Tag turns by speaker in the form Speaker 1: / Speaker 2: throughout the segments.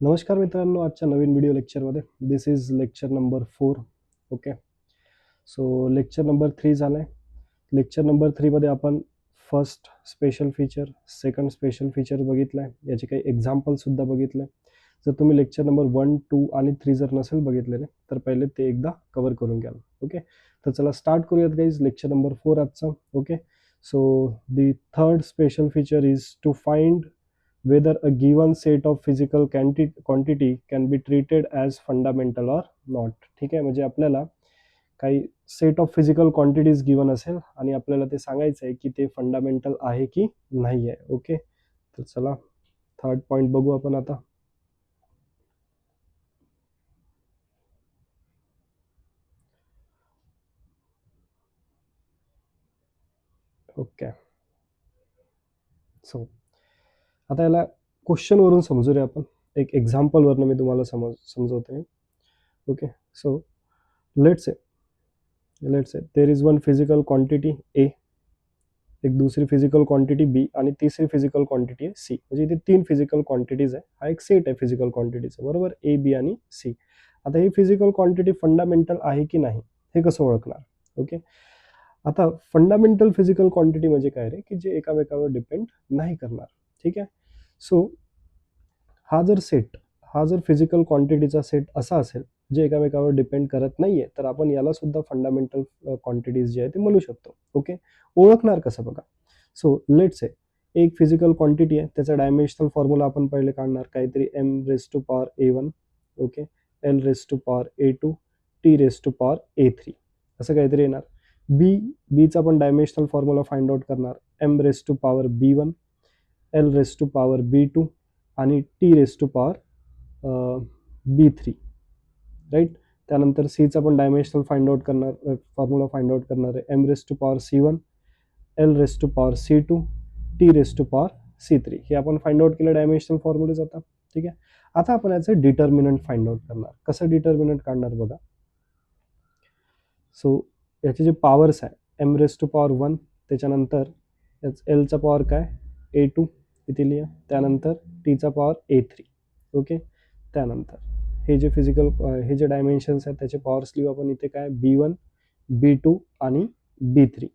Speaker 1: नमस्कार मित्रांनो, आजच्या नवीन व्हिडिओ लेक्चरमध्ये this is lecture number 4. Okay, so lecture number 3 झालं आहे. लेक्चर नंबर 3मध्ये आपण first special feature, second special feature बघितलं आहे. याचे काही एक्झाम्पलसुद्धा बघितले. जर तुम्ही लेक्चर नंबर 1, 2 आणि 3 जर नसेल बघितलेले तर पहिले ते एकदा कवर करून घ्या. ओके, तर चला स्टार्ट करूयात गाईज लेक्चर नंबर 4 आजचा. Okay, so the third special feature is to find whether a given set of physical quantity can be treated as fundamental or not. ठीक आहे, म्हणजे आपल्याला काही set of physical quantities given असेल आणि आपल्याला ते सांगायचं आहे की ते फंडामेंटल आहे की नाही आहे. ओके, तर चला थर्ड पॉइंट बघू आपण आता. ओके, सो आता याला क्वेश्चन वरून समजूया आपण. एक एक्झाम्पल वरनं मी तुम्हाला समजवतोय. Okay, so let's say there is one physical quantity A, एक दुसरी फिजिकल क्वांटिटी बी आणि तिसरी फिजिकल क्वांटिटी आहे सी. म्हणजे इथे 3 फिजिकल क्वांटिटीज आहे. हा एक सेट आहे फिजिकल क्वांटिटीचा, बरोबर, ए बी आणि सी. आता ही फिजिकल क्वांटिटी फंडामेंटल आहे की नाही हे कसं ओळखणार? ओके, आता फंडामेंटल फिजिकल क्वांटिटी म्हणजे काय रे, की जे एकामेकावर डिपेंड नाही करणार. ठीक आहे, सो हा जर फिजिकल क्वांटिटीचा सेट असा असेल जे एकामेकावर डिपेंड करत नाहीये, तर आपण याला सुद्धा फंडामेंटल क्वांटिटीज जे आहे ते म्हणू शकतो. ओके, ओळखणार कसं बघा. सो लेट्स से एक फिजिकल क्वांटिटी आहे, त्याचा डायमेन्शनल फॉर्म्युला आपण पहिले काढणार, काहीतरी M raise to power A1, okay, L raise to power A2, T raise to power A3, असं काहीतरी येणार. बीचा पण डायमेन्शनल फॉर्म्युला फाइंड आउट करणार, M raise to power B1, L raise to power B2 आणि T raise to power B3, right. त्यानंतर सीचा पण डायमेन्शनल फाइंड आउट करणार, फॉर्म्युला फाइंड आउट करणार आहे, M raise to power C1, L raise to power C2, T raise to power C3. हे आपण find out केलं डायमेन्शनल फॉर्म्युलेज आता. ठीक आहे, आता आपण याचं डिटर्मिनंट फाइंड आउट करणार. कसं डिटर्मिनंट काढणार बघा. सो याचे जे पॉवर्स आहे, एम रेस टू पॉवर 1, त्याच्यानंतर एलचा पॉवर काय A2 इथे लिहा, त्यानंतर टीचा पॉवर A3. ओके, त्यानंतर हे जे फिजिकल हे जे डायमेन्शन्स आहेत त्याचे पॉवर्स लिहू आपण इथे, काय B1, B2 आणि B3.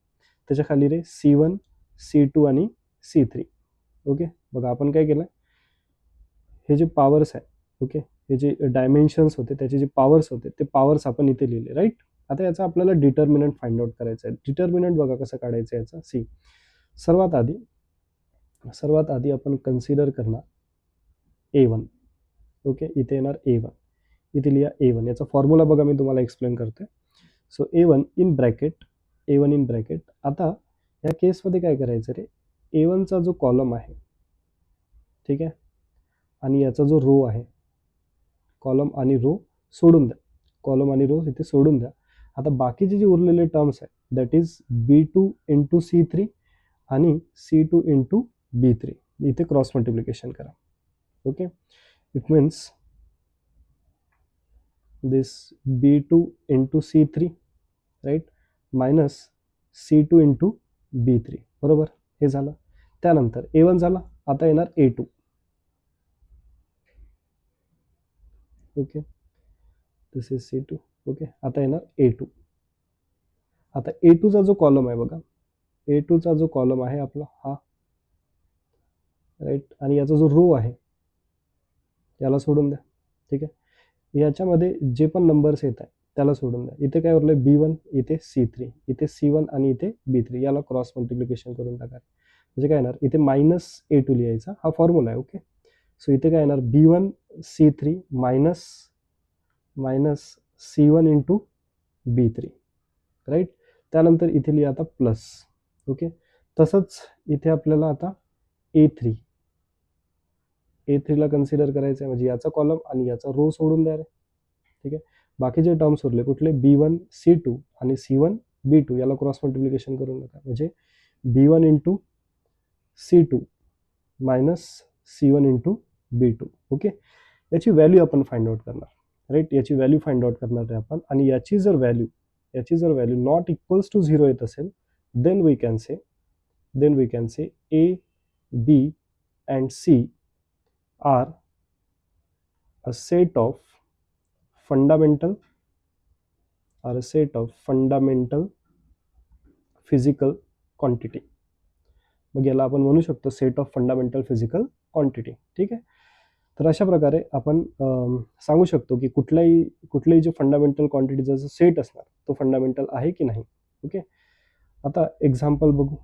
Speaker 1: त्याच्या खाली रे C1, C2 आणि C3. ओके, बघा आपण काय केलं, हे जे पॉवर्स आहे, ओके, हे जे डायमेन्शन्स होते त्याचे जे पॉवर्स होते ते पॉवर्स आपण इथे लिहिले, राईट. आता याचा आपल्याला डिटर्मिनंट फाइंड आउट करायचं आहे. डिटर्मिनंट बघा कसं काढायचं याचा. सी, सर्वात आधी आपण कन्सिडर करणार A1. ओके, इथे येणार A1, इथे लिहा A1. याचा फॉर्म्युला बघा, मी तुम्हाला एक्सप्लेन करते. So A1 in bracket. आता या केसमध्ये काय करायचं रे, A1चा जो कॉलम आहे, ठीक आहे, आणि याचा जो रो आहे, कॉलम आणि रो सोडून इथे सोडून द्या. आता बाकीचे जे उरलेले टर्म्स आहे that is B2 into C3 आणि C2 इंटू B3, इथे क्रॉस मल्टिप्लिकेशन करा. Okay, it means this B2 into C3, right, minus C2 into B3, बरोबर, हे झालं. त्यानंतर A1 झाला, आता येणार A2. Okay, this is C2. Okay, आता येणार A2. आता A2चा जो कॉलम आहे बघा, A2चा जो कॉलम आहे आपला हा, राईट, आणि याचा जो रो आहे याला सोडून द्या. ठीक आहे, याच्यामध्ये जे पण नंबर्स येत आहे त्याला सोडून द्या. इथे काय उरलं, B1, इथे C3, इथे C1 आणि इथे B3, याला क्रॉस मल्टिप्लिकेशन करून टाका. म्हणजे काय येणार, इथे मायनस A2 लिहायचा, हा फॉर्म्युला आहे. ओके, सो इथे काय येणार, B1 C3 minus C1 into B3, right. त्यानंतर इथे लिहा आता प्लस. ओके, तसंच इथे आपल्याला आता A3 ला कन्सिडर करायचं आहे, म्हणजे याचा कॉलम आणि याचा रो सोडून द्या रे. ठीक आहे, बाकीचे टर्म्स उरले कुठले, B1 C2 आणि C1 B2, याला क्रॉस मल्टिप्लिकेशन करून टाका. म्हणजे B1 into C2 minus C1 into B2. Okay, याची व्हॅल्यू आपण फाइंड आउट करणार, राईट. याची व्हॅल्यू फाइंड आउट करणार आहे आपण, आणि याची जर व्हॅल्यू नॉट इक्वल्स टू 0 येत असेल, then we can say A, B and C are a set of fundamental or a set of fundamental physical quantity. मग याला आपण म्हणू शकतो set of fundamental physical quantity. ठीक आहे. तर अशा प्रकारे आपण सांगू शकतो की कुठलेही जे फंडामेंटल क्वांटिटीचा जो सेट असणार तो फंडामेंटल आहे की नाही. ओके. आता एक्झाम्पल बघू.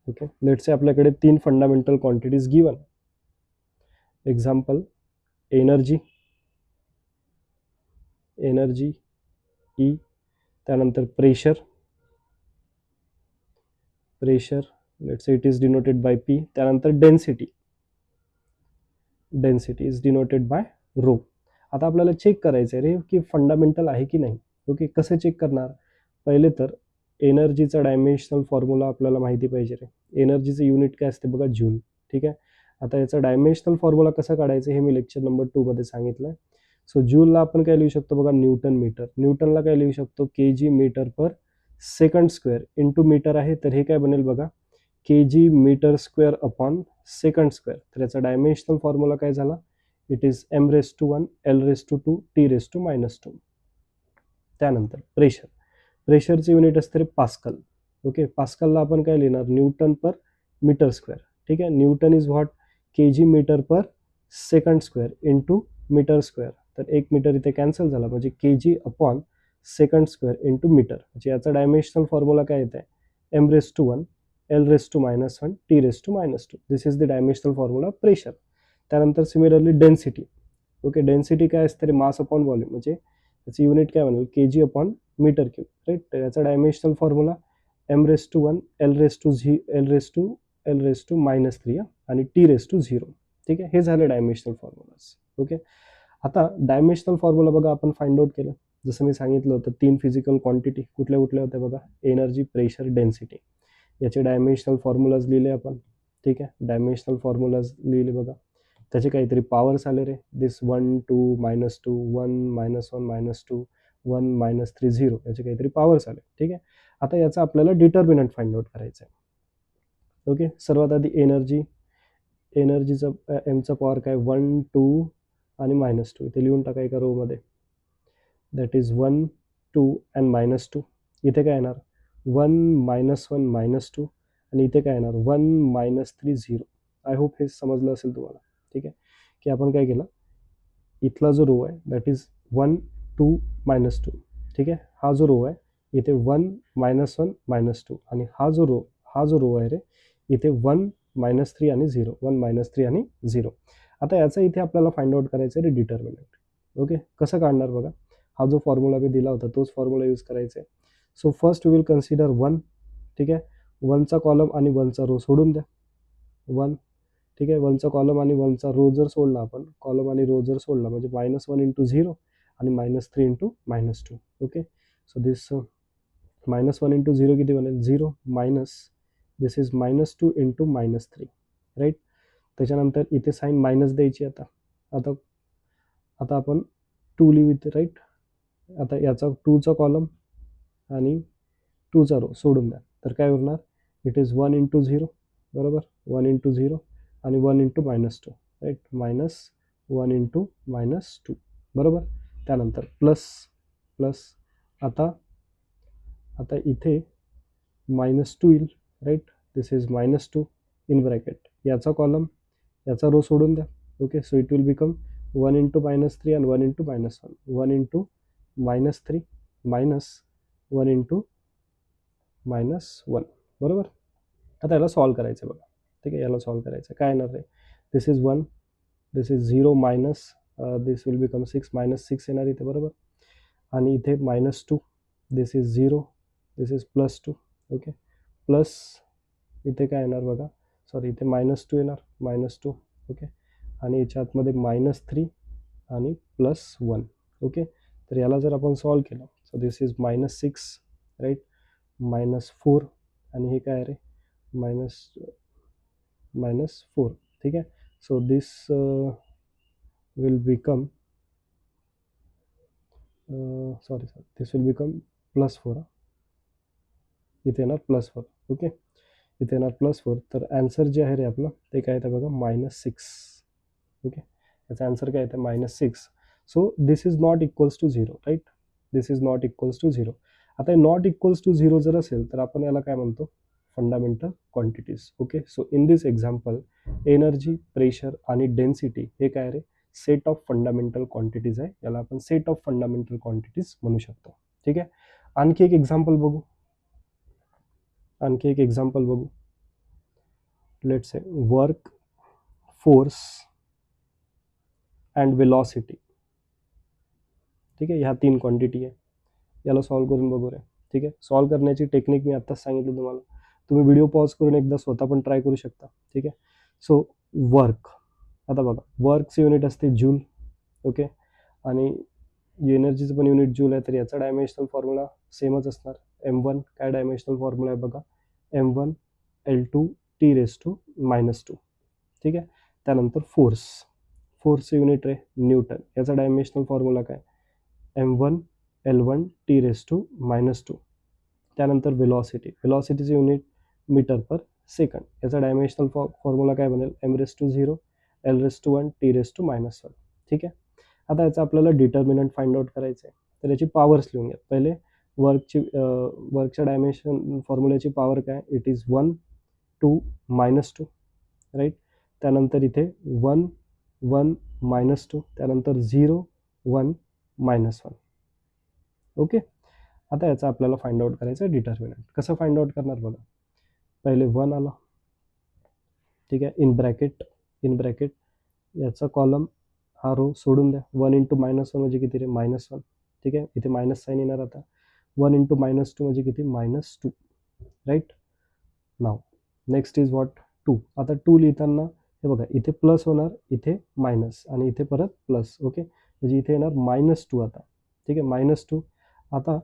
Speaker 1: ओके, लेट्स से आपल्याकडे 3 fundamental quantities given. Example energy E, त्यानंतर pressure let's say it is denoted by P, त्यानंतर density is denoted by rho. आता आपल्याला चेक करायचं आहे रे की फंडामेंटल आहे की नाही. ओके, कसं चेक करणार. पहिले तर एनर्जीचा डायमेन्शनल फॉर्म्युला आपल्याला माहिती पाहिजे रे. एनर्जीचं युनिट काय असते बघा, जूल. ठीक आहे. आता याचा डायमेन्शनल फॉर्म्युला कसा काढायचा हे मी लेक्चर नंबर 2 मध्ये सांगितलं. सो जूलला आपण काय लिहू शकतो बघा, न्यूटन मीटर. न्यूटनला काय लिहू शकतो, K G metre per second square into metre आहे, तर हे काय बनेल बघा, K G metre square upon second square. तर याचा डायमेन्शनल फॉर्म्युला काय झाला, it is m⁻1 l⁻2 t⁻². त्यानंतर प्रेशरचे युनिट असते रे पास्कल. ओके, पास्कलला आपण काय लिहिणार, न्यूटन पर मीटर स्क्वेअर. ठीक आहे. Newton is what, K G metre per second square into metre square. तर एक मीटर इथे कॅन्सल झाला, म्हणजे K G upon second square into metre. म्हणजे याचा डायमेन्शनल फॉर्म्युला काय येत आहे, m⁻1 l⁻⁻1 t⁻². This is the dimensional formula pressure. त्यानंतर सिमिलरली डेन्सिटी. ओके, डेन्सिटी काय असते रे, मास अपॉन व्हॉल्यूम. म्हणजे त्याची युनिट काय बनेल, के G upon metre cube. Right. तर याचा डायमेन्शनल फॉर्म्युला m⁻1 l⁻3 आणि t⁻0. ठीक आहे. हे झाले डायमेन्शनल फॉर्म्युलाज. ओके. आता डायमेन्शनल फॉर्म्युला बघा आपण फाइंड आउट केलं. जसं मी सांगितलं होतं 3 फिजिकल क्वांटिटी कुठल्या कुठल्या होत्या बघा, एनर्जी, प्रेशर, डेन्सिटी. याचे डायमेन्शनल फॉर्म्युलाज लिहिले आपण. ठीक आहे. डायमेन्शनल फॉर्म्युलाज लिहिले बघा. त्याचे काहीतरी पॉवर्स आले रे. दिस 1 2 -2 1 -1 -2 1 -3 0 याचे काहीतरी पॉवर्स आले. ठीक आहे. आता याचा आपल्याला डिटर्मिनंट फाइंड आउट करायचं आहे. ओके, सर्वात आधी एनर्जीचा एमचा पॉवर काय, 1 2 आणि -2 इथे लिहून टाका एका रो मध्ये. That is 1 2 and -2. इथे काय येणार, 1 -1 -2 आणि इथे काय येणार 1 -3 0. आय होप हे समजलं असेल तुम्हाला. ठीक आहे, की आपण काय केलं, इथला जो रो आहे दॅट इज 1 2 -2. ठीक आहे. हा जो रो आहे इथे 1 -1 -2 आणि हा जो रो आहे रे इथे 1 -3 आणि 0, 1 -3 आणि 0. आता याचा इथे आपल्याला फाइंड आउट करायचं आहे डिटर्मिनंट. ओके, कसं काढणार बघा, हा जो फॉर्म्युला मी दिला होता तोच फॉर्म्युला यूज करायचा आहे. So first we will consider 1. ठीक आहे. 1चा कॉलम आणि 1चा रो सोडून द्या. 1. ठीक आहे. 1चा कॉलम आणि 1चा रो जर सोडला आपण, कॉलम आणि रो जर सोडला म्हणजे -1 इंटू 0 आणि -3 into -2. Okay. So this -1 into 0 किती बनेल, 0 minus this is -2 into -3. Right. त्याच्यानंतर इथे साईन मायनस द्यायची. आता आता आता आपण 2 लिहू इथे. राईट. आता याचा 2चा कॉलम आणि 2चा रो सोडून द्या. तर काय उरणार, इट इज 1 इंटू 0. बरोबर, 1 इंटू 0 आणि 1 इंटू -2. राईट. -1 इंटू -2. बरोबर. त्यानंतर प्लस आता इथे -2 येईल. Right. This is -2 in bracket. याचा कॉलम याचा रो सोडून द्या. Okay. So it will become 1 into -3 आणि 1 इंटू -1. 1 into -3 minus 1 into -1. बरोबर. आता याला सॉल्व करायचं बघा. ठीक आहे. याला सॉल्व करायचं काय येणार आहे, this is 1, this is 0 minus this will become 6 -6 येणार इथे. बरोबर. आणि इथे -2, this is 0, this is +2. Okay. Plus इथे काय येणार बघा, सॉरी इथे -2 येणार, -2. ओके. आणि याच्या आतमध्ये -3 आणि +1. ओके. तर याला जर आपण सॉल्व केलं, सो दिस इज -6. राईट. -4 आणि हे काय रे, -4. ठीक आहे. So this will become this will become +4. इथे येणार +4. ओके. इथे येणार +4. तर ॲन्सर जे आहे रे आपलं ते काय येतं बघा -6. ओके, याचा ॲन्सर काय येतं -6. So this is not equals to 0, right. This is not equals to 0. आता नॉट इक्वल्स टू 0 जर असेल तर आपण याला काय म्हणतो, fundamental quantities. Okay, so in this example energy, pressure आणि डेन्सिटी हे काय रे, सेट ऑफ फंडामेंटल क्वांटिटीज आहे. याला आपण सेट ऑफ फंडामेंटल क्वांटिटीज म्हणू शकतो. ठीक आहे, आणखी एक एक्झाम्पल बघू. Let's say work, force and velocity. ठीक आहे, ह्या 3 क्वांटिटी आहे. याला सॉल्व्ह करून बघू रे. ठीक आहे, सॉल्व्ह करण्याची टेक्निक मी आत्ताच सांगितलं तुम्हाला. तुम्ही व्हिडिओ पॉज करून एकदा स्वतः पण ट्राय करू शकता. ठीक आहे, सो वर्क. आता बघा, वर्कचं युनिट असते जूल. ओके, आणि एनर्जीचं पण युनिट जूल आहे. तर याचा डायमेन्शनल फॉर्म्युला सेमच असणार. M1 काय डायमेन्शनल फॉर्म्युला आहे बघा, M1 L2 T⁻². ठीक आहे, त्यानंतर फोर्सचं युनिट आहे न्यूटन. याचा डायमेन्शनल फॉर्म्युला काय, M1 L1 T⁻². त्यानंतर व्हेलॉसिटीचं युनिट मीटर पर सेकंड. याचा डायमेन्शनल फॉर्म्युला काय बनेल, M⁻0 L⁻1 T⁻². ठीक आहे, आता याचा आपल्याला डिटर्मिनंट फाइंड आउट करायचं आहे. तर याची पॉवर्स लिहून घ्या. पहिले वर्कच्या डायमेन्शन फॉर्म्युल्याची पॉवर काय, इट इज 1 2 -2, राईट. त्यानंतर इथे 1 1 -2, त्यानंतर 0 1 -1. ओके, आता याचा आपल्याला फाइंड आउट करायचं आहे डिटर्मिनंट. कसं फाइंड आउट करणार बघा, पहिले 1 आला. ठीक आहे, इन ब्रॅकेट याचा कॉलम हा रो सोडून द्या. 1 × -1 म्हणजे किती रे, -1. ठीक आहे, इथे मायनस साईन येणार. आता 1 × -2 म्हणजे किती, -2, right. Now next is what, 2. आता 2 लिहिताना हे बघा, इथे प्लस होणार, इथे मायनस आणि इथे परत प्लस. ओके, म्हणजे इथे येणार -2 आता. ठीक आहे, -2. आता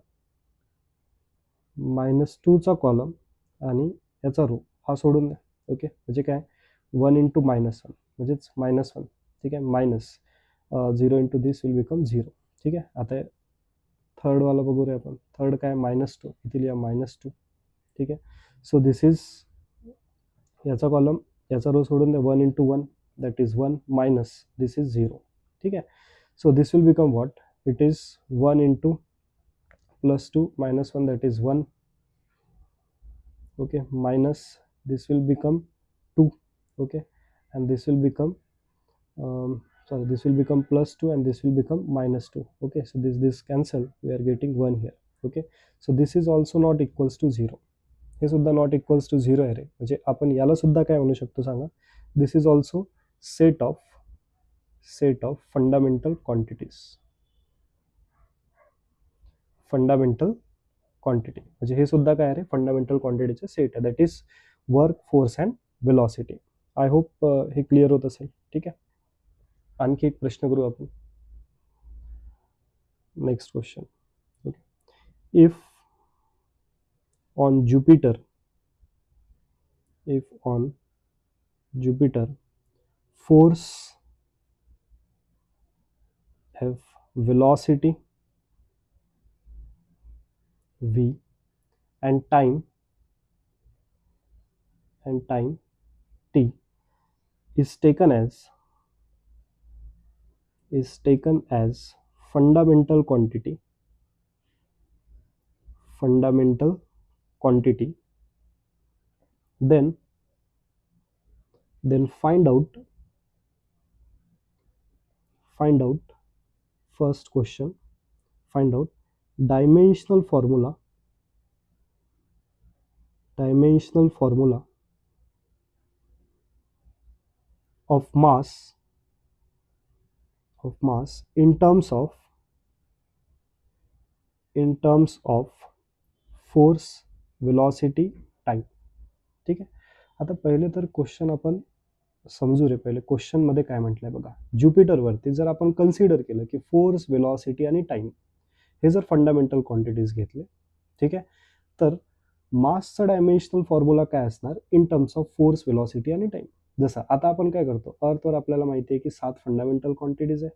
Speaker 1: -2चा कॉलम आणि याचा रो हा सोडून द्या. ओके, म्हणजे काय, 1 × -1 म्हणजेच -1. ठीक आहे, मायनस 0 × दिस विल बिकम 0. ठीक आहे, आता थर्डवाला बघू रे आपण. थर्ड काय, -2. इथे लिहा -2. ठीक आहे, सो दिस इज याचा कॉलम, याचा रो सोडून द्या. 1 × 1 that is 1 minus this is 0. ठीक आहे, so this will become what, it is 1 × +2 -1 that is 1. Okay, minus this will become 2. Okay, and this will become this will become +2 and this will become -2. Okay, so this cancel, we are getting 1 here. Okay, so this is also not equals to 0. हे सुद्धा not equals to 0 आहे रे. म्हणजे आपण याला सुद्धा काय म्हणू शकतो सांगा, this is also set of fundamental quantity. म्हणजे हे सुद्धा काय आहे, फंडामेंटल क्वांटिटीचे सेट आहे. That is work, force and velocity. I hope हे क्लिअर होत असेल. ठीक आहे, आणखी एक प्रश्न करू आपण. Next question. Okay, if on Jupiter force have velocity v and time t is taken as fundamental quantity, then find out first question, find out dimensional formula of mass in terms of force, velocity, time. ठीक आहे, आता पहिले तर question आपण समजू रे. पहिले question मध्ये काय म्हटलंय बघा, ज्युपिटरवरती जर आपण कन्सिडर केलं की फोर्स, वेलॉसिटी आणि टाइम हे जर फंडामेंटल क्वांटिटीज घेतले, ठीक आहे, तर मासचा डायमेन्शनल फॉर्म्युला काय असणार in terms of force, velocity आणि टाइम. जसं आता आपण काय करतो, अर्थवर आपल्याला माहिती आहे की 7 फंडामेंटल क्वांटिटीज आहे.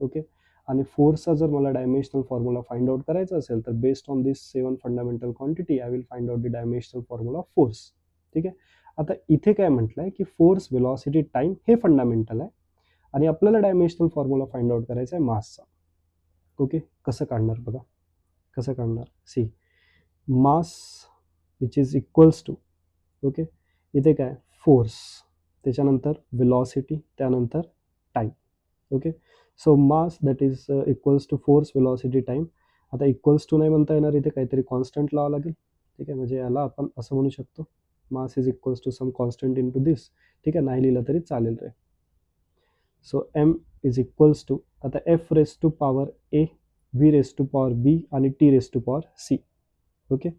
Speaker 1: ओके, आणि फोर्सचा जर मला डायमेन्शनल फॉर्म्युला फाइंड आउट करायचा असेल तर based on this 7 fundamental quantity I will find out the dimensional formula of force. ठीक आहे. आता इथे काय म्हटलंय की फोर्स, वेलॉसिटी, टाइम हे फंडामेंटल आहे आणि आपल्याला डायमेन्शनल फॉर्म्युला फाइंड आउट करायचा आहे मासचा. ओके, कसं काढणार बघा, कसं काढणार. See, mass which is equals to, okay, इथे काय फोर्स, त्याच्यानंतर वेलॉसिटी, त्यानंतर time. Okay, so mass that is equals to force, velocity, time. आता इक्वल्स टू नाही म्हणता येणार, इथे काहीतरी कॉन्स्टंट लावावं लागेल. ठीक आहे, म्हणजे याला आपण असं म्हणू शकतो, mass is equals to some constant into this. ठीक आहे, नाही लिहिलं तरी चालेल रे. So M is equals to, आता F raise to power A, V raise to power B आणि T raise to power C. Okay,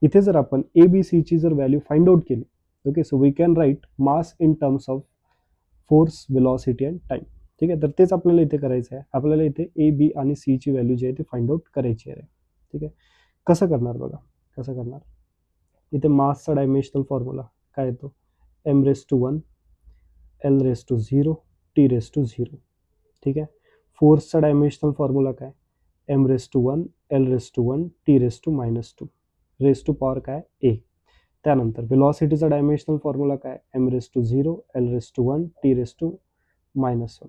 Speaker 1: इथे जर आपण ए बी सी ची जर व्हॅल्यू फाइंड आउट केली, okay, so we can write mass in terms of force, velocity and time. ठीक आहे, तर तेच आपल्याला इथे करायचं आहे. आपल्याला इथे ए बी आणि सी ची व्हॅल्यू जी आहे ती फाइंड आउट करायची आहे. ठीक आहे, कसं करणार बघा, कसं करणार. इथे मासचा डायमेन्शनल फॉर्म्युला काय येतो, M raise to 1, L raise to 0, T raise to 0. ठीक आहे, फोर्सचा डायमेन्शनल फॉर्म्युला काय, M raise to 1, L raise to 1, T raise to -2, raise to power काय ए. त्यानंतर वेलॉसिटीचा डायमेन्शनल फॉर्म्युला काय, M raise to 0, L raise to 1, T raise to -1,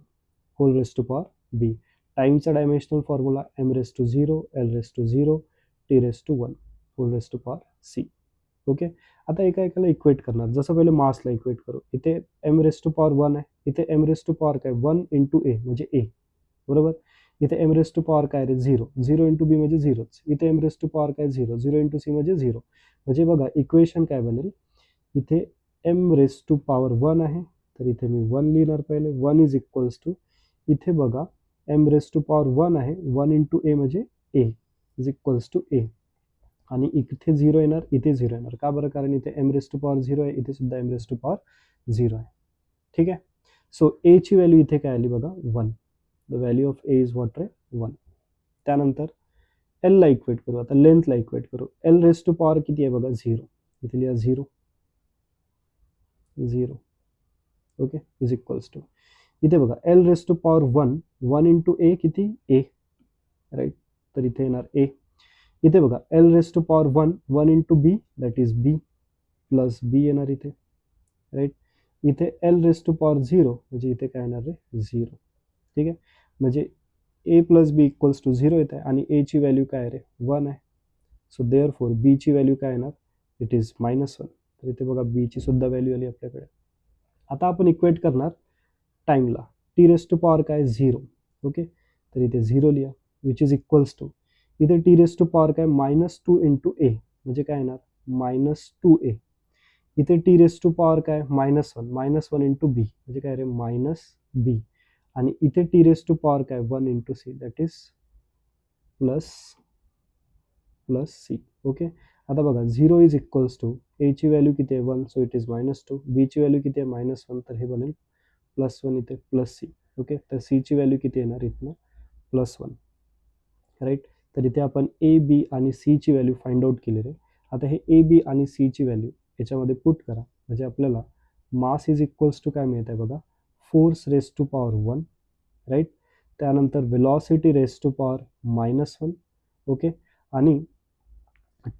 Speaker 1: whole raise to power B. टाइमचा dimensional formula M raise to 0, L raise to 0, T raise to 1, whole raise to power C. Okay, आता एका एकाला equate करणार. जसं पहिले मासला equate करू. इथे M raise to power 1 आहे, इथे एम रेस टू पॉवर काय 1 इंटू ए म्हणजे ए, बरोबर. इथे एम रेस टू पॉवर काय रे 0, 0 इंटू बी म्हणजे 0च. इथे एम रेस टू पॉवर काय 0, 0 इंटू सी म्हणजे 0. म्हणजे बघा इक्वेशन काय बनेल, इथे एम रेस टू पॉवर 1 आहे, तर इथे मी 1 लिहिणार पहिले. 1 इज इक्वल्स टू, इथे बघा एम रेस टू पॉवर 1 आहे, 1 इंटू ए म्हणजे ए इज इक्वल्स टू ए. आणि इथे 0 येणार, इथे 0 येणार. का बरं, कारण इथे एम रेस टू पॉवर 0 आहे, इथे सुद्धा एम रेस टू पॉवर 0 आहे. ठीक आहे, सो ए ची व्हॅल्यू इथे काय आली बघा 1. The value of A is what रे 1. त्यानंतर एल ला इक्वेट करू. आता लेंथला इक्वेट करू. एल रेस टू पॉवर किती आहे बघा 0, इथे लिहा 0, 0. ओके, इज इक्वल्स टू, इथे बघा L raise to power 1, 1 into A किती ए, राईट, तर इथे येणार ए. इथे बघा L raise to power 1, 1 into B that is B, plus B येणार इथे, राईट. इथे एल रेस टू पॉवर 0 म्हणजे इथे काय येणार रे 0. ठीक आहे, म्हणजे ए प्लस बी इक्वल्स टू 0 येत आहे आणि ए ची व्हॅल्यू काय रे 1 आहे. सो देअर फोर बी ची व्हॅल्यू काय येणार, इट इज -1. तर इथे बघा बी ची सुद्धा व्हॅल्यू आली आपल्याकडे. आता आपण इक्वेट करणार टाइमला. टी रेस टू पॉवर काय 0. ओके, तर इथे 0 लिहा, विच इज इक्वल्स टू, इथे टी रेस टू पॉवर काय -2 इंटू ए म्हणजे काय येणार -2a. इथे टी रेस टू पॉवर काय -1 इंटू बी म्हणजे काय रे -b. आणि इथे टी रेस टू पॉवर काय 1 into c that is plus c. Okay, आता बघा 0 इज इक्वल्स टू, ए ची व्हॅल्यू किती आहे 1, सो इट इज -2. बी ची व्हॅल्यू किती आहे -1, तर हे बनेल +1 इथे प्लस सी. ओके, तर सी ची व्हॅल्यू किती येणार इथनं +1, राईट. तर इथे आपण ए बी आणि सी ची व्हॅल्यू फाइंड आउट केली रे. आता हे ए बी आणि सी ची व्हॅल्यू याच्यामध्ये पुट करा, म्हणजे आपल्याला मास इज इक्वल्स टू काय मिळत आहे बघा, force raise to power 1, right. त्यानंतर velocity raise to power -1, okay, आणि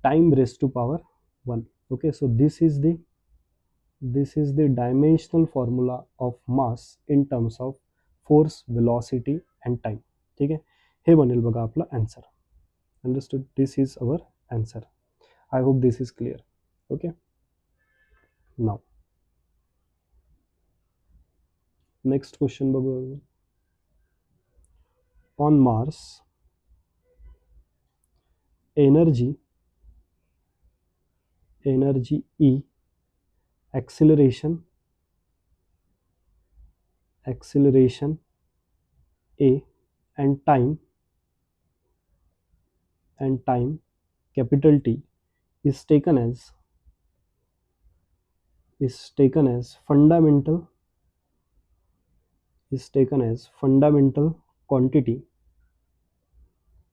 Speaker 1: time raise to power 1. Okay, so this is the dimensional formula of mass in terms of force, velocity and time. ठीक आहे, हे बनेल बघा आपला answer. Understood, this is our answer. I hope this is clear. Okay, now next question बघू. On Mars energy E, acceleration A, and time capital T is taken as fundamental quantity.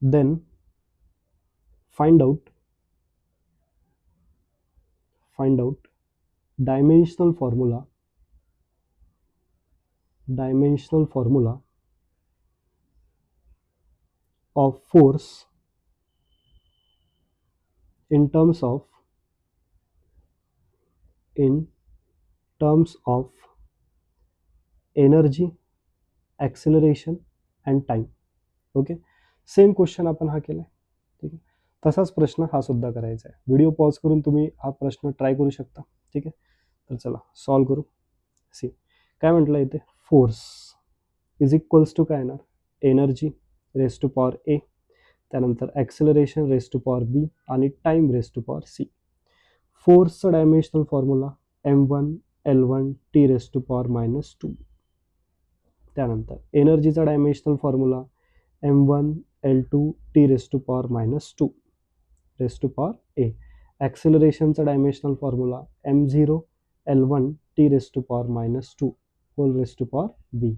Speaker 1: Then find out dimensional formula of force in terms of in terms of energy, acceleration and time. Okay, same question आपण हा केला. ठीक आहे, तसाच प्रश्न हा सुद्धा करायचा आहे. व्हिडिओ पॉज करून तुम्ही हा प्रश्न ट्राय करू शकता. ठीक आहे, तर चला सॉल्व करू. सी काय म्हटलं इथे, फोर्स इज इक्वल्स टू काय येणार, energy raise to power A, त्यानंतर acceleration raise to power B आणि time raise to power C. फोर्सचा dimensional formula m1 l1 t raise to power -2. त्यानंतर एनर्जीचा dimensional formula m1 l2 t raise to power -2 raise to power A. ॲक्सेलरेशनचा dimensional formula m0 l1 t raise to power -2 whole raise to power B.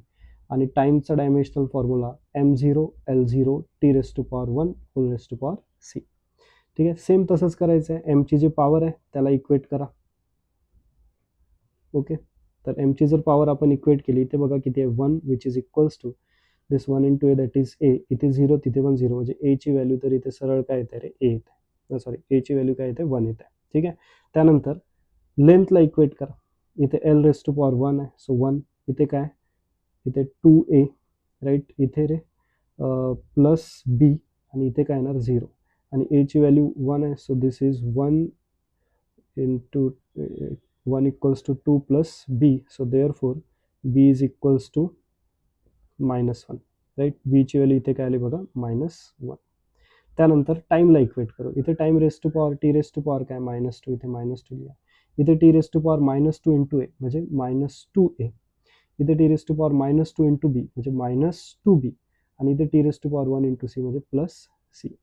Speaker 1: आणि टाईमचा dimensional formula m0 l0 t raise to power 1 whole raise to power c. ठीक आहे, same तसंच करायचं आहे. एमची जी power आहे त्याला इक्वेट करा. ओके, तर एमची जर पॉवर आपण इक्वेट केली, इथे बघा किती आहे, 1 which is equals to this 1 into a that is a. इथे 0 तिथे पण 0, म्हणजे एची व्हॅल्यू तर इथे सरळ काय येते रे, ए येते. सॉरी, एची व्हॅल्यू काय येते, 1 येते. ठीक आहे, त्यानंतर लेंथला इक्वेट करा. इथे एल रेस टू पॉवर 1 आहे, सो 1. इथे काय, इथे 2a राईट, इथे रे प्लस बी आणि इथे काय येणार 0. आणि एची व्हॅल्यू 1 आहे, so this is 1 into 1 equals to 2 plus b, so therefore b is equals to -1 right. b ची व्हॅल्यू इथे काय आली बघा, -1. त्यानंतर टाईमला इक्वेट करू. इथे time raise to power T raise to power काय -2, इथे -2 लिहा. इथे T raise to power -2 into A म्हणजे -2a. इथे T raise to power -2 into B म्हणजे -2b. आणि इथे T raise to power 1 into C म्हणजे +c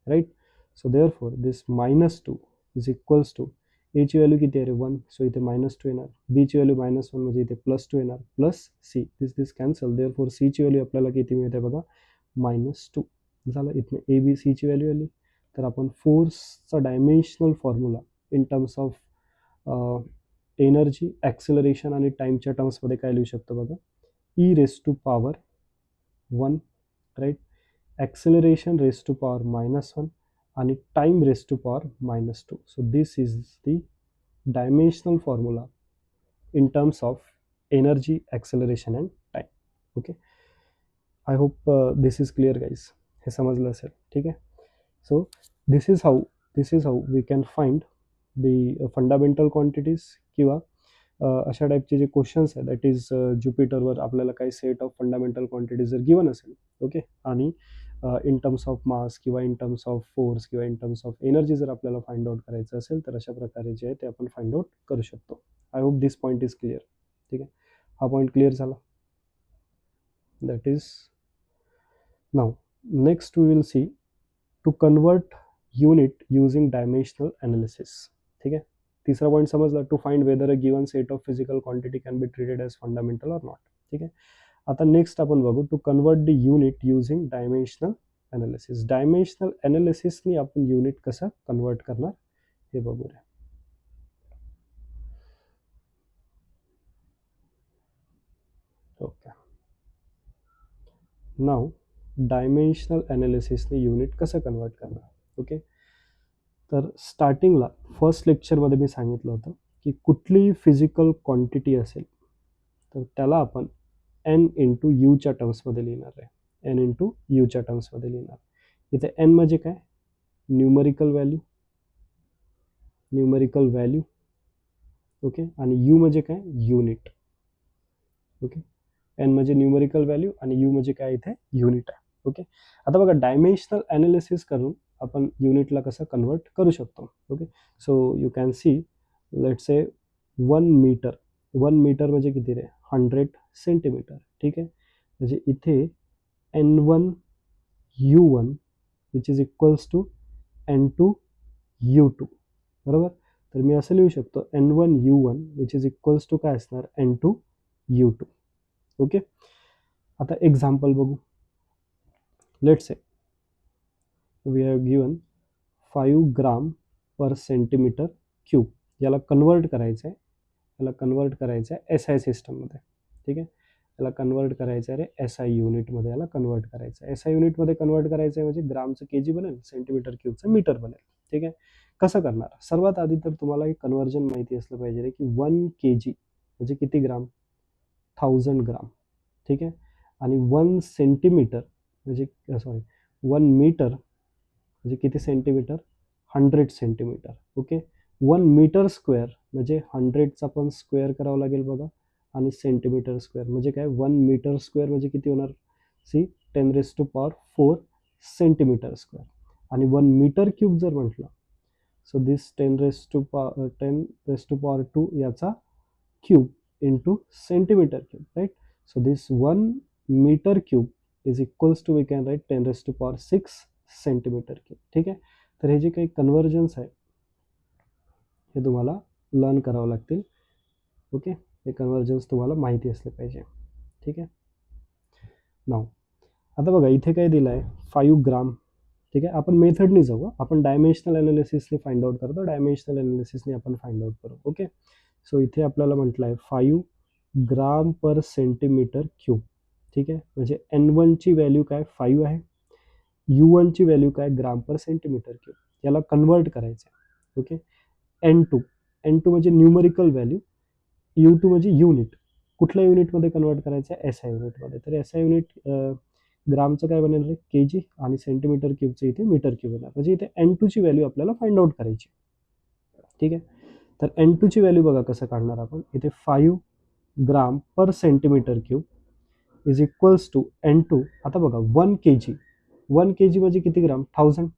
Speaker 1: right. So therefore this -2 is equals to, एची व्हॅल्यू किती आहे रे, 1, सो इथे -2 येणार. बीची व्हॅल्यू -1 म्हणजे इथे +2 येणार, प्लस सी, दिस कॅन्सल. देअरफॉर सीची व्हॅल्यू आपल्याला किती मिळते बघा, -2 झालं. इथनं ए बी सीची व्हॅल्यू आली. तर आपण फोर्सचा dimensional formula in terms of energy, acceleration आणि टाईमच्या टर्म्समध्ये काय लिहू शकतो बघा, E raise to power 1 right, acceleration raise to power -1 आणि time raise to power -2. So this is the dimensional formula in terms of energy, acceleration and time. Okay, I hope this is clear guys, हे समजलं असेल. ठीक आहे, so this is how we can find the fundamental quantities, किंवा अशा टाईपचे जे questions आहेत, दॅट इज ज्युपिटरवर आपल्याला काही सेट ऑफ फंडामेंटल क्वांटिटीज जर गिवन असेल, ओके, आणि इन टर्म्स ऑफ मास किंवा इन टर्म्स ऑफ फोर्स किंवा इन टर्म्स ऑफ एनर्जी जर आपल्याला फाइंड आउट करायचं असेल, तर अशा प्रकारे जे आहे ते आपण फाइंड आउट करू शकतो. I hope this point is clear. ठीक आहे, हा पॉईंट क्लिअर झाला. That is now next we will see to convert unit using dimensional analysis. ठीक आहे, तिसरा पॉईंट समजला, to find whether a given set of physical quantity can be treated as fundamental or not. ठीक आहे, आता next आपण बघू to convert the unit using dimensional analysis. Dimensional ॲनालिसिसनी आपण युनिट कसं कन्वर्ट करणार हे बघूया. ओके, नाव डायमेन्शनल ॲनालिसिसने युनिट कसं कन्वर्ट करणार. ओके, तर स्टार्टिंगला फर्स्ट लेक्चरमध्ये मी सांगितलं होतं की कुठलीही फिजिकल क्वांटिटी असेल तर त्याला आपण एन इंटू यूच्या टर्म्समध्ये लिहिणार आहे. एन इंटू यूच्या टर्म्समध्ये लिहिणार. इथे एन म्हणजे काय, न्यूमरिकल व्हॅल्यू. ओके, आणि यू म्हणजे काय, युनिट. ओके, एन म्हणजे न्यूमरिकल व्हॅल्यू आणि यू म्हणजे काय, इथे युनिट आहे. ओके, आता बघा डायमेन्शनल ॲनालिसिस करून आपण युनिटला कसं कन्वर्ट करू शकतो. Okay, so you can see, let's say 1 meter. 1 metre म्हणजे किती रे, 100 सेंटीमीटर. ठीक आहे, म्हणजे इथे N1 U1 which is equals to N2 U2. बरोबर, तर मी असं लिहू शकतो N1 U1 which is equals to काय असणार, N2 U2. ओके, आता एक्झाम्पल बघू. Let's say we have given 5 gram per centimetre cube. याला कन्वर्ट करायचं आहे SI सिस्टममध्ये. ठीक आहे, याला कन्वर्ट करायचं आहे रे SI युनिटमध्ये, याला कन्वर्ट करायचं आहे. SI युनिटमध्ये कन्वर्ट करायचं आहे म्हणजे ग्रामचं केजी बनेल, सेंटीमीटर क्यूबचं मीटर बनेल. ठीक आहे. कसं करणार? सर्वात आधी तर तुम्हाला एक कन्व्हर्जन माहिती असलं पाहिजे की 1 kg म्हणजे किती ग्राम? 1000 ग्राम. ठीक आहे. आणि 1 सेंटीमीटर म्हणजे सॉरी 1 मीटर म्हणजे किती centimetre? 100 centimeter. Okay. 1 meter square म्हणजे 100चा पण स्क्वेअर करावं लागेल बघा, आणि सेंटीमीटर स्क्वेअर म्हणजे काय? 1 मीटर स्क्वेअर म्हणजे किती होणार? See 10⁴ centimeter square. आणि 1 मीटर क्यूब जर म्हटलं, सो दिस 10⁻², याचा cube into centimeter cube, right? So this 1 meter cube is equals to we can write 10⁶ centimeter cube. ठीक आहे. तर हे जे काही कन्व्हर्जन्स आहे हे तुम्हाला लर्न करावं लागतील. ओके. हे कन्व्हर्जन्स तुम्हाला माहिती असले पाहिजे. ठीक आहे. नाव आता बघा इथे काय दिलं आहे? 5 ग्राम. ठीक आहे. आपण मेथडनी जाऊ, आपण डायमेन्शनल अनालिसिसने फाइंड आउट करतो. डायमेन्शनल अनालिसिसने आपण फाइंड आउट करू. ओके. सो इथे आपल्याला म्हटलं आहे 5 ग्राम पर सेंटीमीटर क्यूब. ठीक आहे. म्हणजे N1 ची व्हॅल्यू काय? 5 आहे. U1 ची व्हॅल्यू काय? ग्राम पर सेंटीमीटर क्यूब. याला कन्वर्ट करायचं आहे. ओके. N2 म्हणजे न्यूमरिकल व्हॅल्यू, U2 म्हणजे युनिट. कुठल्या युनिटमध्ये कन्वर्ट करायचं आहे? SI युनिटमध्ये. तर SI युनिट ग्रामचं काय बनेल रे? kg, आणि सेंटीमीटर क्यूबचं इथे मीटर क्यूब येणार. म्हणजे इथे N2 ची व्हॅल्यू आपल्याला फाइंड आउट करायची. ठीक आहे. तर N2 ची व्हॅल्यू बघा कसं काढणार आपण. इथे 5 gram per centimetre cube is equals to N2. आता बघा 1 kg. 1 kg म्हणजे किती ग्राम? 1000.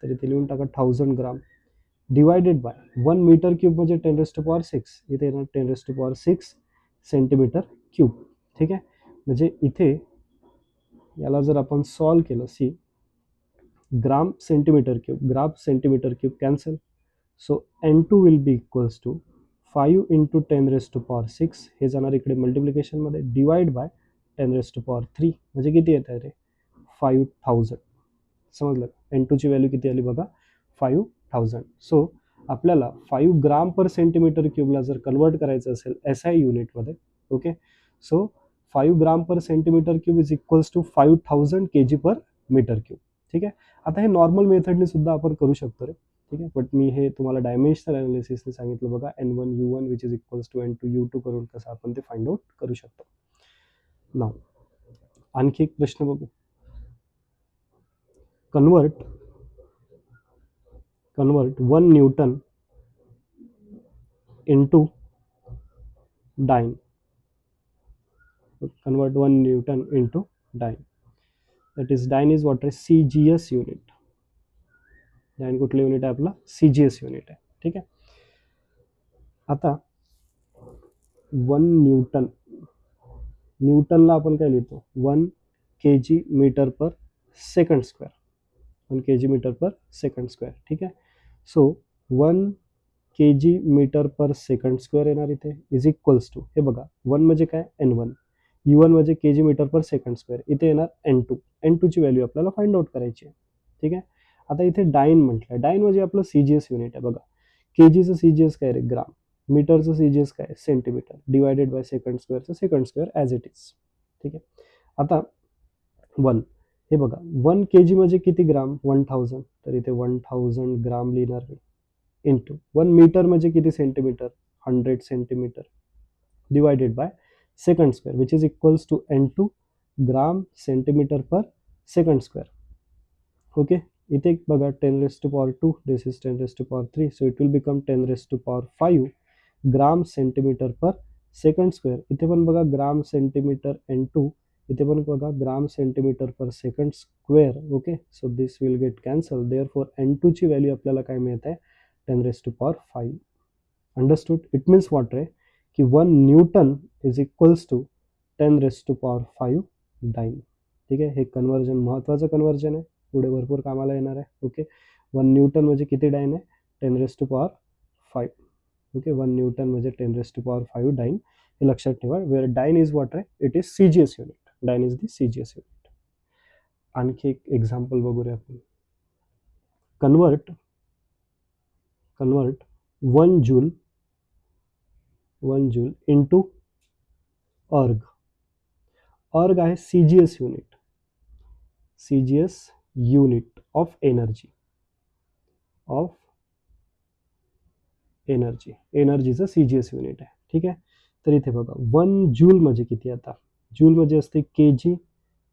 Speaker 1: तर इथे लिहून टाका 1000 ग्राम डिवायडेड बाय 1 मीटर क्यूब म्हणजे 10⁶. इथे येणार 10⁶ सेंटीमीटर क्यूब. ठीक आहे. म्हणजे इथे याला जर आपण सॉल्व केलं, see gram centimeter cube cancel. So N2 will be equals to 5 into 10⁶. हे जाणार इकडे मल्टिप्लिकेशनमध्ये, डिवाइड बाय 10⁻³ म्हणजे किती येत आहे रे? 5000. समजलं? N2 ची व्हॅल्यू किती आली बघा? 5000. सो आपल्याला 5 ग्राम पर सेंटीमीटर क्यूबला जर कन्वर्ट करायचं असेल SI युनिटमध्ये, okay, so 5 gram per centimetre cube is equals to 5000 kg per metre cube. ठीक आहे. आता हे नॉर्मल मेथडने सुद्धा आपण करू शकतो रे. ठीक आहे. बट मी हे तुम्हाला डायमेन्शनल अनालिसिसने सांगितलं बघा. N1 U1 which is equals to N2 U2 करून कसं आपण ते फाइंड आउट करू शकतो. नाव आणखी एक प्रश्न बघू. Convert 1 Newton into dyne. Convert 1 Newton into dyne. That is dyne is what is CGS unit. dyne कुठलं युनिट आहे आपला? CGS युनिट आहे. ठीक आहे. आता 1 न्यूटन, न्यूटनला आपण काय लिहितो? 1 kg metre per second square. 1 kg metre per second square. ठीक आहे. So 1 kg metre per second square येणार इथे इज इक्वल्स टू, हे बघा 1 म्हणजे काय? N1. U1 म्हणजे kg metre per second square. इथे येणार N2. N2 ची व्हॅल्यू आपल्याला फाइंड आउट करायची आहे. ठीक आहे. आता इथे डाईन म्हटलं, डाईन म्हणजे आपलं CGS युनिट आहे बघा. kgचं CGS काय रे? ग्राम. मीटरचं CGS काय? सेंटीमीटर. डिवायडेड बाय सेकंड स्क्वेअरचं second square as it is. ठीक आहे. आता 1, हे बघा 1 kg म्हणजे किती ग्राम? 1000. तर इथे 1000 ग्राम लिहिणार मी, इंटू 1 मीटर म्हणजे किती centimetre? 100 centimetre. Divided by second square which is equals to N2 gram centimetre per second square. Okay. इथे बघा 10⁻², this is 10⁻³ so it will become 10⁻5 gram centimetre per second square. इथे पण बघा ग्राम सेंटीमीटर N2, इथे पण बघा gram centimetre per second square. Okay. So this will get cancel. Therefore N2 ची value आपल्याला काय मिळत आहे? 10⁻5. अंडरस्टूड? इट मीन्स व्हॉट रे? की 1 newton is equals to 10⁻5 dyne. ठीक आहे. हे कन्वर्जन महत्त्वाचं कन्वर्जन आहे, पुढे भरपूर कामाला येणार आहे. ओके. 1 न्यूटन म्हणजे किती डाईन आहे? 10⁻5. ओके. 1 न्यूटन म्हणजे 10⁻5 डाईन. हे लक्षात ठेवा. वेअर डाईन इज व्हॉट रे? It is CGS unit. Dyne is the CGS unit. आणखी एक एक्झाम्पल बघूया आपण. कन्वर्ट 1 जूल इंटू अर्ग. अर्ग आहे CGS unit. CGS unit of energy एनर्जीचं CGS युनिट आहे. ठीक आहे. तर इथे बघा 1 जूल म्हणजे किती? आता जूल म्हणजे असते kg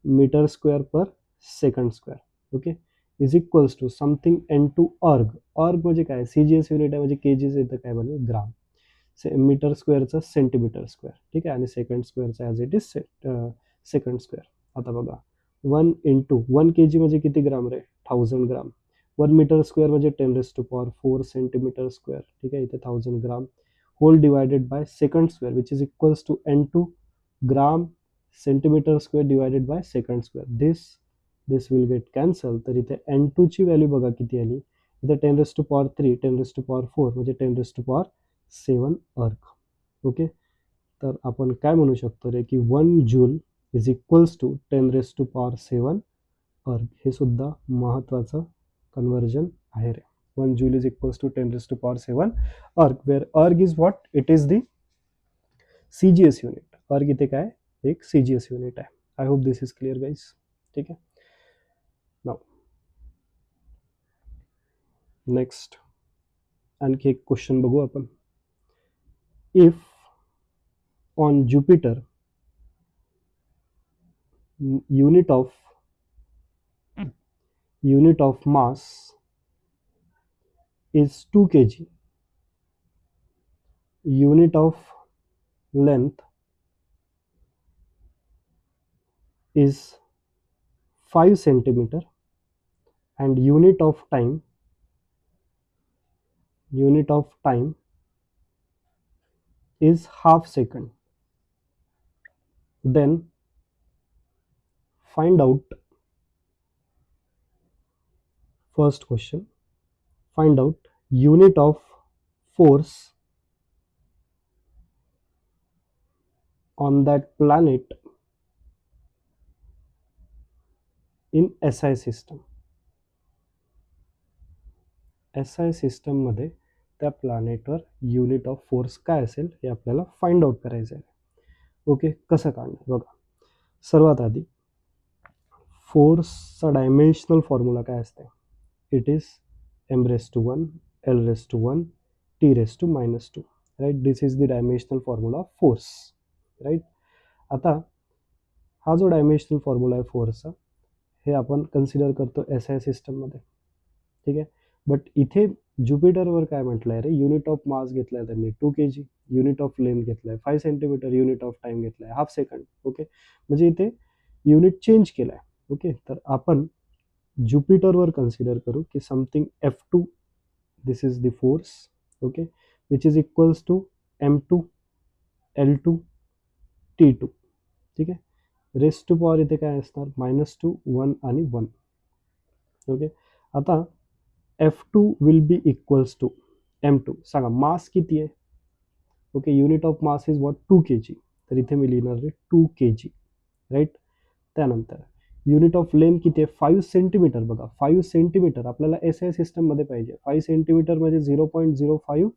Speaker 1: metre square per second square. Okay. Is equals to something N2 erg. अर्ग म्हणजे काय? CGS युनिट आहे म्हणजे kg इथं काय बनेल? ग्राम. मीटर स्क्वेअरचं सेंटीमीटर स्क्वेअर. ठीक आहे. आणि सेकंड स्क्वेअरचा as it is second square. आता बघा 1 kg म्हणजे किती ग्राम रे? 1000 ग्राम. 1 मीटर स्क्वेअर म्हणजे 10⁴ सेंटीमीटर स्क्वेअर. ठीक आहे. इथे 1000 gram whole divided by second square which is equals to N2 gram centimetre square divided by second square. This will get cancel. तर इथे N2 ची व्हॅल्यू बघा किती आली? इथे 10⁻3 10⁴ म्हणजे 10⁻7 अर्क. ओके. तर आपण काय म्हणू शकतो रे की 1 जूल इज इक्वल्स टू 10⁻7 अर्ग. हे सुद्धा महत्वाचं कन्वर्जन आहे रे. 1 जूल इज इक्वल्स टू 10⁻7 अर्ग, वेअर अर्ग is what? It is the CGS unit. अर्ग इथे काय? एक CGS युनिट आहे. I hope this is clear guys. ठीक आहे. नाव नेक्स्ट आणखी एक क्वेश्चन बघू आपण. If on Jupiter unit of mass is 2 kg, unit of length is 5 centimeter, and unit of time is half second, then find out, first question, find out unit of force on that planet in SI system. SI system मध्ये त्या प्लॅनेटवर unit of force काय असेल हे आपल्याला find out करायचं आहे. Okay. कसं काढणार बघा. सर्वात आधी फोर्सचा डायमेन्शनल फॉर्म्युला काय असते? It is m⁻1 l⁻1 t⁻². Right. This is the dimensional formula of force. Right. आता हा जो डायमेन्शनल फॉर्म्युला आहे फोर्सचा, हे आपण कन्सिडर करतो SI सिस्टममध्ये. ठीक आहे. बट इथे ज्युपिटरवर काय म्हटलं आहे रे? युनिट ऑफ मास घेतलाय त्यांनी 2 kg, युनिट ऑफ लेंथ घेतलाय 5 सेंटीमीटर, युनिट ऑफ टाइम घेतलाय हाफ सेकंड. ओके. म्हणजे इथे युनिट चेंज केलाय. ओके. तर आपण ज्युपिटरवर कन्सिडर करू की something F2, this is the force. Okay. Which is equals to M2 L2 T2. ठीक आहे. रेस्ट टू पॉवर इथे काय असणार? -2 1 आणि 1. ओके. आता F2 will be equals to M2. सांगा मास किती आहे? Okay. Unit of mass is what? 2 kg. तर इथे मी लिहिणार आहे 2 kg. राईट. त्यानंतर युनिट ऑफ लेंथ किती आहे? 5 सेंटीमीटर. बघा 5 सेंटीमीटर आपल्याला SI सिस्टममध्ये पाहिजे. 5 सेंटीमीटर म्हणजे 0.05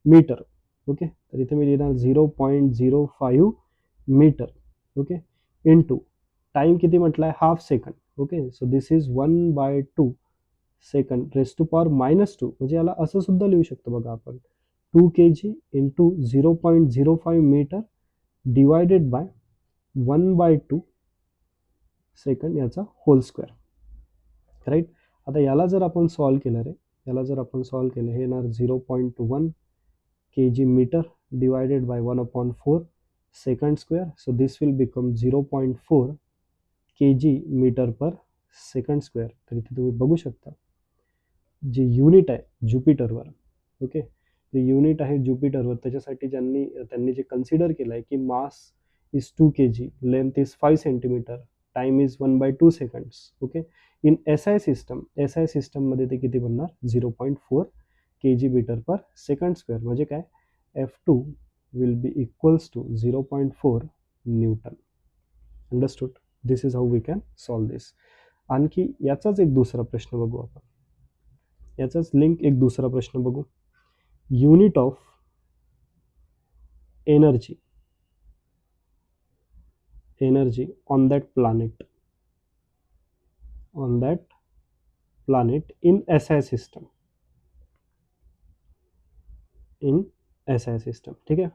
Speaker 1: मीटर. ओके. तर इथे मी लिहिणार 0.05 मीटर. ओके. इंटू टाइम किती म्हटलाय? Half second. Okay. So this is 1/2 second raise to power -2. म्हणजे याला असं सुद्धा लिहू शकतो बघा आपण, 2 kg into 0.05 meter divided by 1/2 second याचा होल स्क्वेअर. राईट. आता याला जर आपण सॉल्व केलं रे, हे येणार 0.1 kg meter divided by 1/4 second square. So this will become 0.4 kg metre per second square. तर इथे तुम्ही बघू शकता जे युनिट आहे ज्युपिटरवर. ओके. जे युनिट आहे ज्युपिटरवर त्याच्यासाठी त्यांनी जे कन्सिडर केलं आहे की mass is 2 kg, length is 5 centimetre, time is 1/2 seconds. Okay. In SI सिस्टममध्ये ते किती बनणार? 0.4 kg metre per second square. म्हणजे काय? F2 will be equals to 0.4 newton. Understood. This is how we can solve this. आणखी याचाच एक दुसरा प्रश्न बघू आपण. याचाच लिंक एक दुसरा प्रश्न बघू. Unit of energy on that planet in SI system. In S I system. ठीक आहे.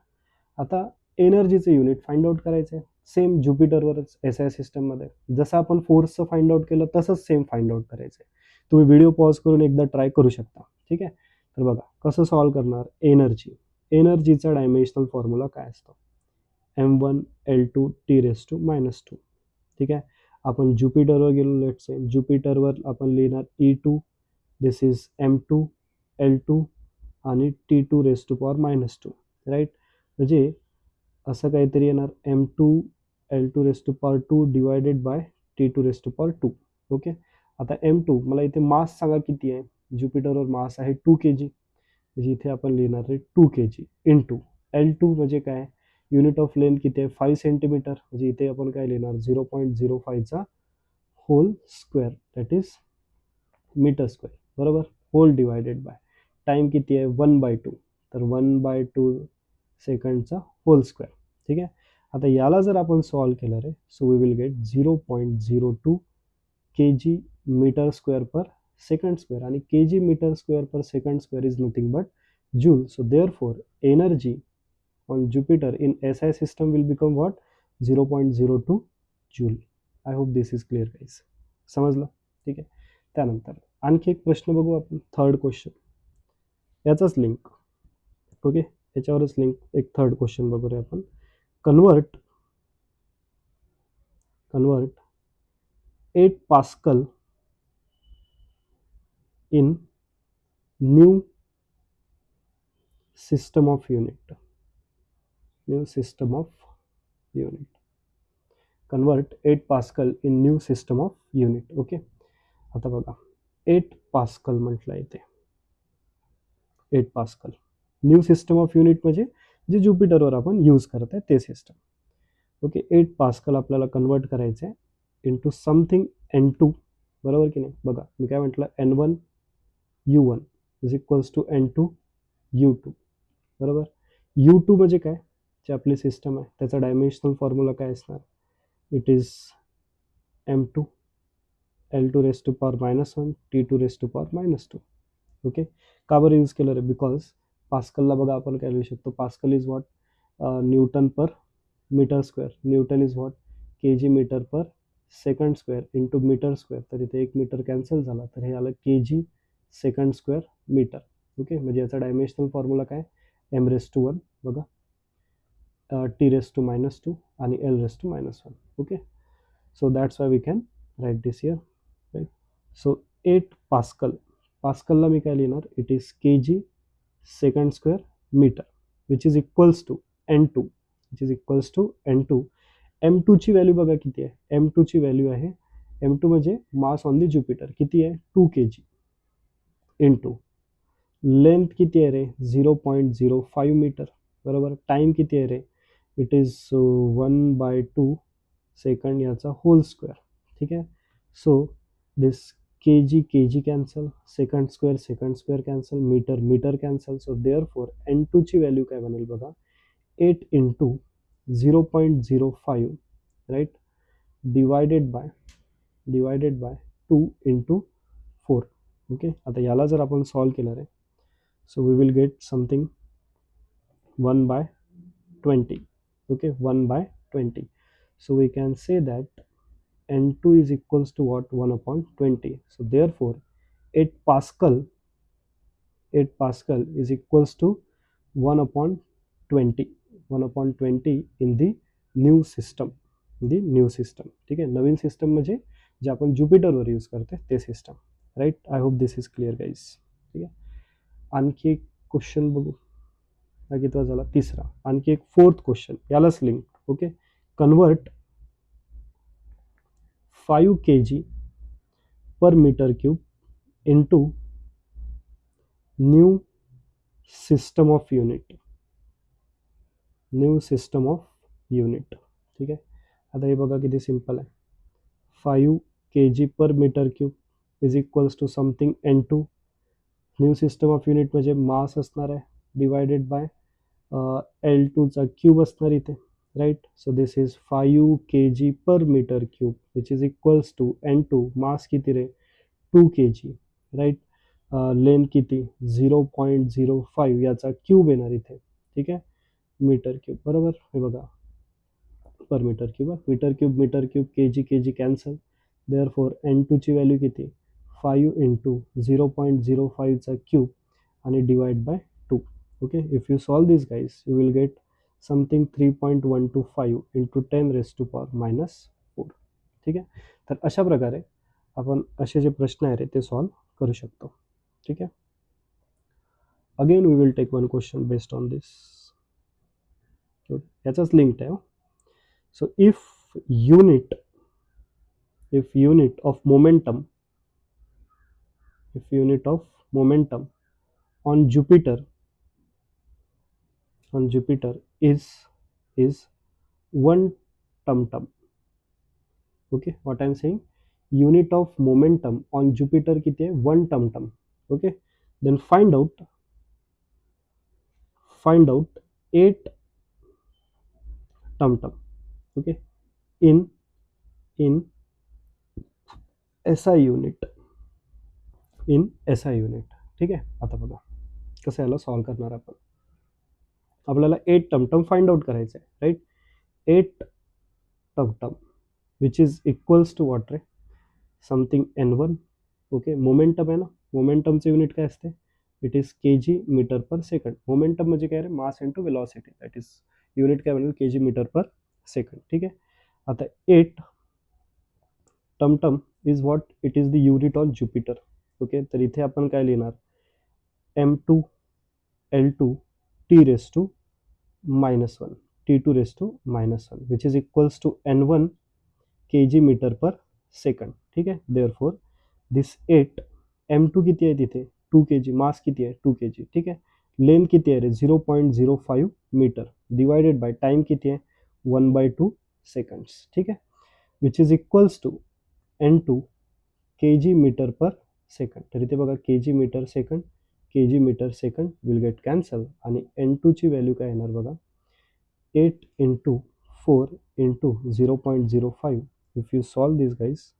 Speaker 1: आता एनर्जीचं युनिट फाइंड आउट करायचं आहे. सेम ज्युपिटरवरच एस आय सिस्टममध्ये जसं आपण फोर्सचं फाइंड आउट केलं तसंच सेम फाइंड आउट करायचं आहे. तुम्ही व्हिडिओ पॉज करून एकदा ट्राय करू शकता. ठीक आहे. तर बघा कसं सॉल्व्ह करणार. एनर्जीचा डायमेन्शनल फॉर्म्युला काय असतो. m1 L2 T⁻². ठीक आहे. आपण ज्युपिटरवर गेलो. लेट्स से ज्युपिटरवर आपण लिहिणार E2, this is m2 L2 आणि T2⁻², राईट. म्हणजे असं काहीतरी येणार m2 L2⁻² divided by T2⁻². Okay. आता m2 मला इथे मास सांगा किती आहे. ज्युपिटरवर मास आहे 2 kg. म्हणजे इथे आपण लिहिणार आहे 2 kg इंटू L2 म्हणजे काय, युनिट ऑफ लेंथ किती आहे 5 सेंटीमीटर. म्हणजे इथे आपण काय लिहिणार 0.05चा whole square, that is metre square. बरोबर. होल डिवायडेड बाय टाइम किती आहे 1/2. तर 1/2 सेकंडचा होल स्क्वेअर. ठीक आहे. आता याला जर आपण सॉल्व्ह केलं रे, so we will get 0.02 kg metre square per second square. आणि kg metre square per second square is nothing but joule. So therefore energy on Jupiter in SI system will become what, 0.02 joule. I hope this is clear guys. समजलं. ठीक आहे. त्यानंतर आणखी एक प्रश्न बघू आपण. थर्ड क्वेश्चन याचाच लिंक. ओके. याच्यावरच लिंक. एक थर्ड क्वेश्चन बघूया आपण. Convert 8 pascal in new system of unit. Convert 8 Pascal in new system of unit. Okay. आता बघा 8 पास्कल म्हटलं इथे. 8 pascal new system of unit म्हणजे जे ज्युपिटरवर आपण यूज करत आहे ते सिस्टम. ओके. 8 पास्कल आपल्याला कन्वर्ट करायचं आहे इंटू समथिंग N2. बरोबर की नाही. बघा मी काय म्हटलं N1 U1 is equals to N2 U2. बरोबर. U2 म्हणजे काय, जे आपली सिस्टम आहे त्याचा डायमेन्शनल फॉर्म्युला काय असणार. It is m2 L2⁻⁻1 T2⁻². Okay. का बरं यूज केलं रे, बिकॉज पास्कलला बघा आपण काय लिहू शकतो. Pascal is what, newton per meter square. Newton is what, kg metre per second square into metre square. तर इथे 1 मीटर कॅन्सल झाला तर हे आलं kg second square meter. Okay. म्हणजे याचा डायमेन्शनल फॉर्म्युला काय, m⁻1 बघा, T⁻² आणि L⁻⁻1. Okay. so that's why we can write this here, right. so 8 पास्कलला मी काय लिहिणार, it is kg second square meter which is equals to N2. M2 ची व्हॅल्यू बघा किती आहे. M2 ची व्हॅल्यू आहे, M2 म्हणजे मास ऑन दी ज्युपिटर किती आहे 2 kg इंटू लेंथ किती आहे रे 0.05 मीटर. बरोबर. टाइम किती आहे रे, इट इज 1/2 सेकंड याचा होल स्क्वेअर. ठीक आहे. So this kg cancel, second square cancel, metre cancel. So therefore N2 ची व्हॅल्यू काय बनेल बघा, 8 into 0.05, right, divided by 2 into 4. Okay. आता याला जर आपण सॉल्व्ह केलं रे, so we will get something 1/20. okay, 1/20. so we can say that N2 is equals to what, 1/20. so therefore 8 Pascal is equals to 1/20 in the new system. ठीक आहे. नवीन system म्हणजे जे आपण ज्युपिटरवर यूज करते ते system, right. I hope this is clear guys. ठीक आहे. आणखी एक क्वेश्चन बघू. हा कितवा झाला, तिसरा. आणखी एक फोर्थ क्वेश्चन यालाच link. Okay. Convert 5 kg per meter cube into new system of unit. ठीक आहे. आता हे बघा किती सिंपल आहे. 5 kg per meter cube is equals to something N2. New system of unit म्हणजे मास असणार आहे डिवायडेड बाय L2 चा क्यूब असणार इथे, right. So this is 5 kg per metre cube which is equals to N2 mass किती रे 2 kg, right. Length किती 0.05 याचा क्यूब येणार इथे, ठीक आहे, मीटर क्यूब, बरोबर. हे बघा per metre cube K G cancel, therefore N2 ची व्हॅल्यू किती 5 इंटू 0.05चा क्यूब आणि divide by 2. Okay, if you solve this guys you will get something 3.125 into 10⁻⁻⁴. ठीक आहे, तर अशा प्रकारे आपण असे जे प्रश्न आहे ते सॉल्व करू शकतो. ठीक आहे, again we will take one question based on this. याचाच लिंक आहे. So if unit of momentum on Jupiter is 1 tum-tum. Okay, what I am saying, unit of momentum on Jupiter किती आहे 1 tum-tum. Okay, then find out 8 tum-tum. Okay, in SI unit. ठीक आहे, आता बघा कसं याला सॉल्व करणार आपण. आपल्याला 8 टमटम फाइंड आउट करायचं आहे, राईट. 8 टमटम which is equals to what रे, समथिंग N1. ओके, मोमेंटम आहे ना, मोमेंटमचं युनिट काय असते, it is kg metre per second. Momentum म्हणजे काय रे, mass into velocity, that is unit काय म्हणेल kg मीटर पर सेकंड. ठीक आहे, आता 8 टमटम is what, it is the unit on Jupiter. Okay, तर इथे आपण काय लिहिणार, M2 L2 T raised to -1, T2 raised to -1 which is equals to N1 kg metre per second. ठीक आहे, देअरफॉर दिस 8 M2 किती आहे तिथे 2 kg, मास किती आहे 2 kg. ठीक आहे, लेंथ किती आहे रे 0.05 मीटर, डिवायडेड बाय टाइम किती आहे 1/2 सेकंड्स. ठीक आहे, which is equals to N2 kg metre per second. तर इथे बघा kg meter second will get cancel आणि N2 ची व्हॅल्यू काय येणार बघा 8 into 4 into 0.05. If you solve this guys,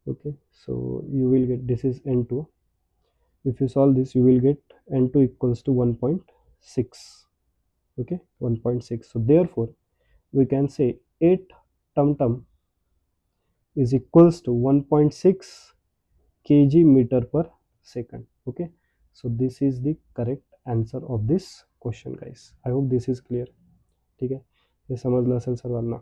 Speaker 1: okay, so you will get, this is N2, if you solve this you will get N2 equals to 1.6. okay, 1.6. so therefore we can say 8 tum-tum is equals to 1.6 kg meter per second. okay, so this is the correct answer of this question guys. I hope this is clear. ठीक आहे, हे समजलं असेल सर्वांना.